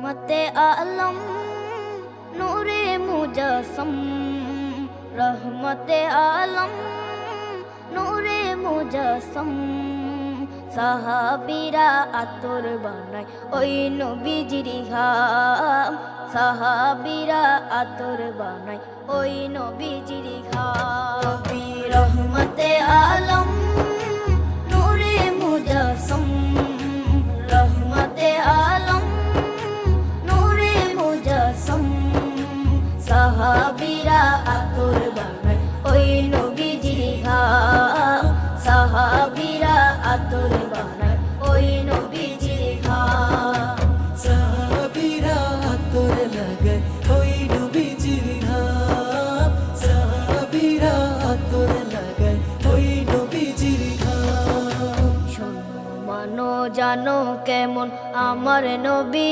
রহমতে আলম নূরে মুজাসম, রহমতে আলম নূরে মুজাসম। সাহাবীরা আতর বানায় ওই নবীজির ঘাম, সাহাবীরা আতর বানায় ওই নবীজির ঘাম। নবী রহমতে আলম নূরে মুজাসম, রহমতে আলম নূরে মুজাসম। সাহাবীরা আতর বানায় ওই নবীজির ঘাম, সাহাবীরা আতর বানায় ওই নবীজির ঘাম। সাহাবীরা আতর লাগায় ওই নবীজির ঘাম, সাহাবীরা আতর লাগায় ওই নবীজির ঘাম। শোনো মানো জানো কেমন আমার নবী।